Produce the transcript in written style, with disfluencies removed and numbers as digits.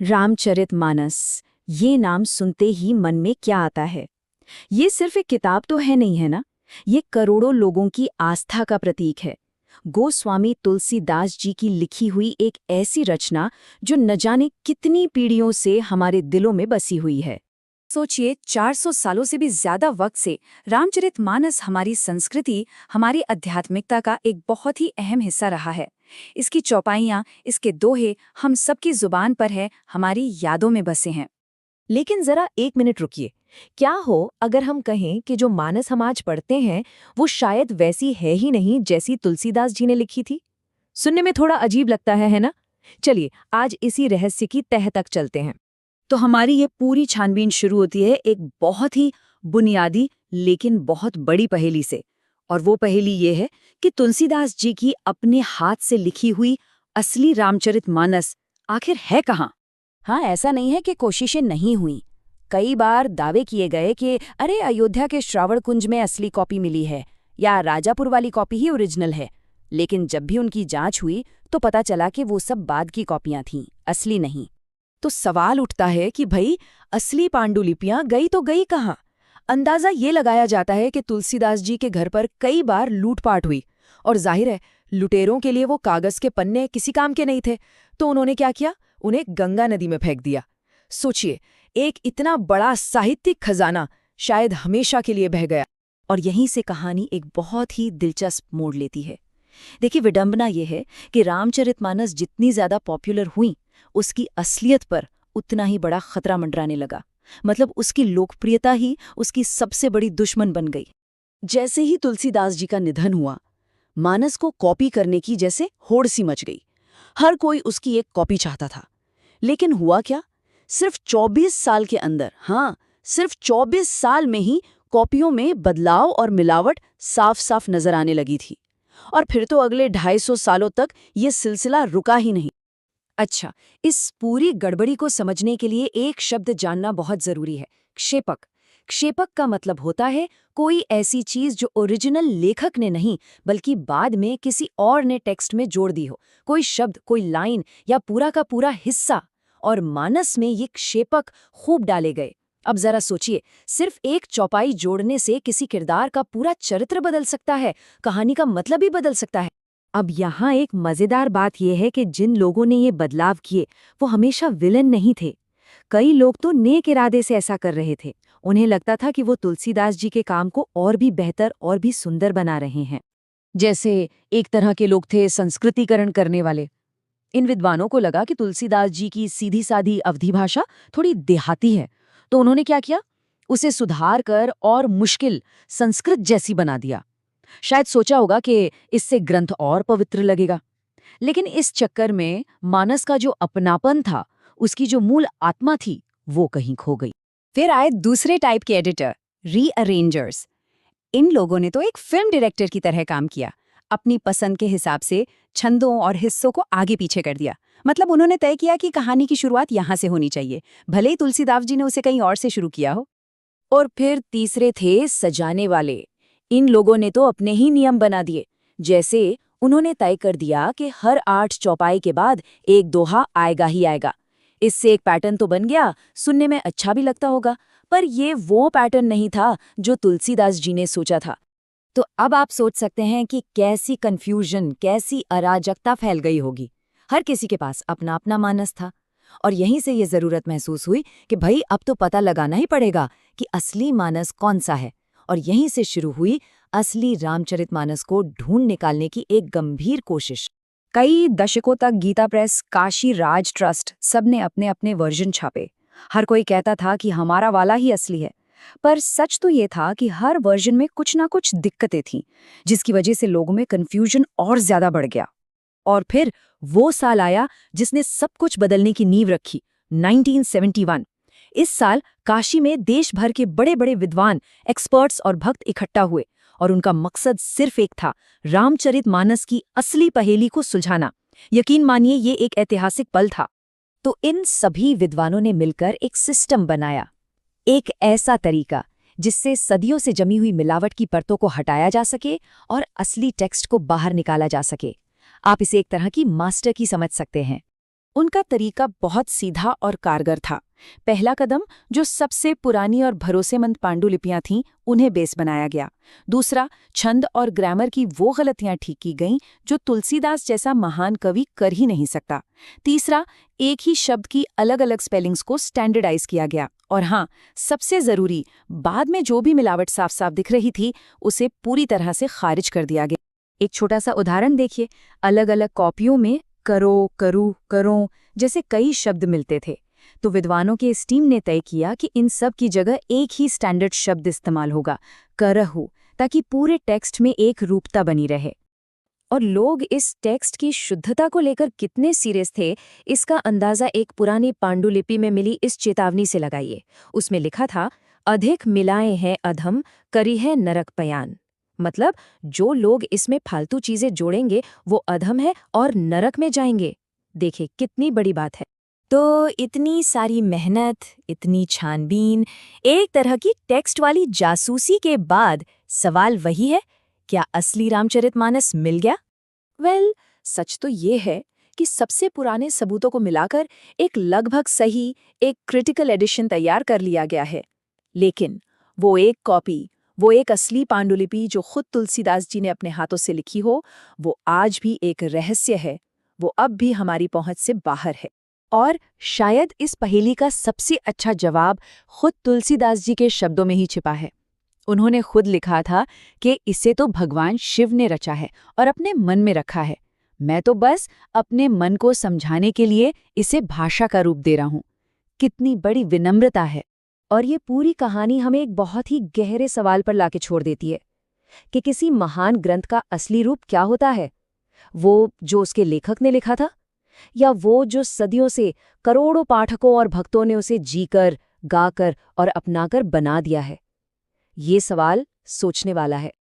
रामचरितमानस, ये नाम सुनते ही मन में क्या आता है? ये सिर्फ एक किताब तो है नहीं, है ना? ये करोड़ों लोगों की आस्था का प्रतीक है। गोस्वामी तुलसीदास जी की लिखी हुई एक ऐसी रचना जो न जाने कितनी पीढ़ियों से हमारे दिलों में बसी हुई है। सोचिए, 400 सालों से भी ज्यादा वक्त से रामचरितमानस हमारी संस्कृति, हमारी आध्यात्मिकता का एक बहुत ही अहम हिस्सा रहा है। इसकी चौपाइयाँ, इसके दोहे हम सबकी जुबान पर है, हमारी यादों में बसे हैं। लेकिन जरा एक मिनट रुकिए। क्या हो अगर हम कहें कि जो मानस हम आज पढ़ते हैं वो शायद वैसी है ही नहीं जैसी तुलसीदास जी ने लिखी थी? सुनने में थोड़ा अजीब लगता है ना? चलिए आज इसी रहस्य की तह तक चलते हैं। तो हमारी ये पूरी छानबीन शुरू होती है एक बहुत ही बुनियादी लेकिन बहुत बड़ी पहेली से। और वो पहेली ये है कि तुलसीदास जी की अपने हाथ से लिखी हुई असली रामचरितमानस आखिर है कहाँ? हाँ, ऐसा नहीं है कि कोशिशें नहीं हुई। कई बार दावे किए गए कि अरे अयोध्या के श्रावण कुंज में असली कॉपी मिली है या राजापुर वाली कॉपी ही ओरिजिनल है। लेकिन जब भी उनकी जांच हुई तो पता चला कि वो सब बाद की कॉपियां थीं, असली नहीं। तो सवाल उठता है कि भाई असली पांडुलिपियां गई तो गई कहाँ? अंदाजा ये लगाया जाता है कि तुलसीदास जी के घर पर कई बार लूटपाट हुई और जाहिर है लुटेरों के लिए वो कागज के पन्ने किसी काम के नहीं थे, तो उन्होंने क्या किया? उन्हें गंगा नदी में फेंक दिया। सोचिए, एक इतना बड़ा साहित्यिक खजाना शायद हमेशा के लिए बह गया। और यहीं से कहानी एक बहुत ही दिलचस्प मोड़ लेती है। देखिए, विडंबना ये है कि रामचरितमानस जितनी ज्यादा पॉपुलर हुई, उसकी असलियत पर उतना ही बड़ा खतरा मंडराने लगा। मतलब उसकी लोकप्रियता ही उसकी सबसे बड़ी दुश्मन बन गई। जैसे ही तुलसीदास जी का निधन हुआ, मानस को कॉपी करने की जैसे होड़ सी मच गई। हर कोई उसकी एक कॉपी चाहता था। लेकिन हुआ क्या? सिर्फ 24 साल के अंदर, हाँ, सिर्फ 24 साल में ही कॉपियों में बदलाव और मिलावट साफ साफ नजर आने लगी थी। और फिर तो अगले 250 सालों तक ये सिलसिला रुका ही नहीं। अच्छा, इस पूरी गड़बड़ी को समझने के लिए एक शब्द जानना बहुत जरूरी है, क्षेपक। क्षेपक का मतलब होता है कोई ऐसी चीज जो ओरिजिनल लेखक ने नहीं बल्कि बाद में किसी और ने टेक्स्ट में जोड़ दी हो। कोई शब्द, कोई लाइन या पूरा का पूरा हिस्सा। और मानस में ये क्षेपक खूब डाले गए। अब जरा सोचिए, सिर्फ एक चौपाई जोड़ने से किसी किरदार का पूरा चरित्र बदल सकता है, कहानी का मतलब ही बदल सकता है। अब यहाँ एक मजेदार बात यह है कि जिन लोगों ने ये बदलाव किए वो हमेशा विलन नहीं थे। कई लोग तो नेक इरादे से ऐसा कर रहे थे। उन्हें लगता था कि वो तुलसीदास जी के काम को और भी बेहतर और भी सुंदर बना रहे हैं। जैसे एक तरह के लोग थे संस्कृतिकरण करने वाले। इन विद्वानों को लगा कि तुलसीदास जी की सीधी सादी अवधी भाषा थोड़ी देहाती है, तो उन्होंने क्या किया? उसे सुधार कर और मुश्किल संस्कृत जैसी बना दिया। शायद सोचा होगा कि इससे ग्रंथ और पवित्र लगेगा। लेकिन इस चक्कर में मानस का जो अपनापन था, उसकी जो मूल आत्मा थी, वो कहीं खो गई। फिर आए दूसरे टाइप के एडिटर, रीअरेंजर्स। इन लोगों ने तो एक फिल्म डायरेक्टर की तरह काम किया। अपनी पसंद के हिसाब से छंदों और हिस्सों को आगे पीछे कर दिया। मतलब उन्होंने तय किया कि कहानी की शुरुआत यहाँ से होनी चाहिए, भले ही तुलसीदास जी ने उसे कहीं और से शुरू किया हो। और फिर तीसरे थे सजाने वाले। इन लोगों ने तो अपने ही नियम बना दिए। जैसे उन्होंने तय कर दिया कि हर 8 चौपाई के बाद एक दोहा आएगा ही आएगा। इससे एक पैटर्न तो बन गया, सुनने में अच्छा भी लगता होगा। पर ये वो पैटर्न नहीं था जो तुलसीदास जी ने सोचा था। तो अब आप सोच सकते हैं कि कैसी कंफ्यूजन, कैसी अराजकता फैल गई होगी। हर किसी के पास अपना अपना मानस था। और यहीं से ये जरूरत महसूस हुई कि भाई अब तो पता लगाना ही पड़ेगा कि असली मानस कौन सा है। और यहीं से शुरू हुई असली रामचरितमानस को ढूंढ निकालने की एक गंभीर कोशिश। कई दशकों तक गीता प्रेस, काशी राज ट्रस्ट सबने अपने अपने वर्जन छापे। हर कोई कहता था कि हमारा वाला ही असली है। पर सच तो ये था कि हर वर्जन में कुछ ना कुछ दिक्कतें थीं, जिसकी वजह से लोगों में कंफ्यूजन और ज्यादा बढ़ गया। और फिर वो साल आया जिसने सब कुछ बदलने की नींव रखी, 1971। इस साल काशी में देश भर के बड़े बड़े विद्वान, एक्सपर्ट्स और भक्त इकट्ठा हुए और उनका मकसद सिर्फ एक था, रामचरितमानस की असली पहेली को सुलझाना। यकीन मानिए, ये एक ऐतिहासिक पल था। तो इन सभी विद्वानों ने मिलकर एक सिस्टम बनाया, एक ऐसा तरीका जिससे सदियों से जमी हुई मिलावट की परतों को हटाया जा सके और असली टेक्स्ट को बाहर निकाला जा सके। आप इसे एक तरह की मास्टर की समझ सकते हैं। उनका तरीका बहुत सीधा और कारगर था। पहला कदम, जो सबसे पुरानी और भरोसेमंद पांडुलिपियां थीं, उन्हें बेस बनाया गया। दूसरा, छंद और ग्रामर की वो गलतियां ठीक की गईं जो तुलसीदास जैसा महान कवि कर ही नहीं सकता। तीसरा, एक ही शब्द की अलग अलग स्पेलिंग्स को स्टैंडर्डाइज किया गया। और हाँ, सबसे जरूरी, बाद में जो भी मिलावट साफ साफ दिख रही थी, उसे पूरी तरह से खारिज कर दिया गया। एक छोटा सा उदाहरण देखिए, अलग अलग कॉपियों में करो, करू, करो जैसे कई शब्द मिलते थे। तो विद्वानों की इस टीम ने तय किया कि इन सब की जगह एक ही स्टैंडर्ड शब्द इस्तेमाल होगा, करहु, ताकि पूरे टेक्स्ट में एक रूपता बनी रहे। और लोग इस टेक्स्ट की शुद्धता को लेकर कितने सीरियस थे, इसका अंदाजा एक पुरानी पांडुलिपि में मिली इस चेतावनी से लगाइए। उसमें लिखा था, अधिक मिलाए हैं अधम, करी है नरक पयान। मतलब जो लोग इसमें फालतू चीजें जोड़ेंगे वो अधम है और नरक में जाएंगे। देखिए कितनी बड़ी बात है। तो इतनी सारी मेहनत, इतनी छानबीन, एक तरह की टेक्स्ट वाली जासूसी के बाद सवाल वही है, क्या असली रामचरितमानस मिल गया? सच तो ये है कि सबसे पुराने सबूतों को मिलाकर एक लगभग सही, एक क्रिटिकल एडिशन तैयार कर लिया गया है। लेकिन वो एक कॉपी, वो एक असली पांडुलिपि जो खुद तुलसीदास जी ने अपने हाथों से लिखी हो, वो आज भी एक रहस्य है। वो अब भी हमारी पहुंच से बाहर है। और शायद इस पहेली का सबसे अच्छा जवाब खुद तुलसीदास जी के शब्दों में ही छिपा है। उन्होंने खुद लिखा था कि इसे तो भगवान शिव ने रचा है और अपने मन में रखा है। मैं तो बस अपने मन को समझाने के लिए इसे भाषा का रूप दे रहा हूं। कितनी बड़ी विनम्रता है। और ये पूरी कहानी हमें एक बहुत ही गहरे सवाल पर लाके छोड़ देती है कि किसी महान ग्रंथ का असली रूप क्या होता है? वो जो उसके लेखक ने लिखा था, या वो जो सदियों से करोड़ों पाठकों और भक्तों ने उसे जीकर, गाकर और अपनाकर बना दिया है? ये सवाल सोचने वाला है।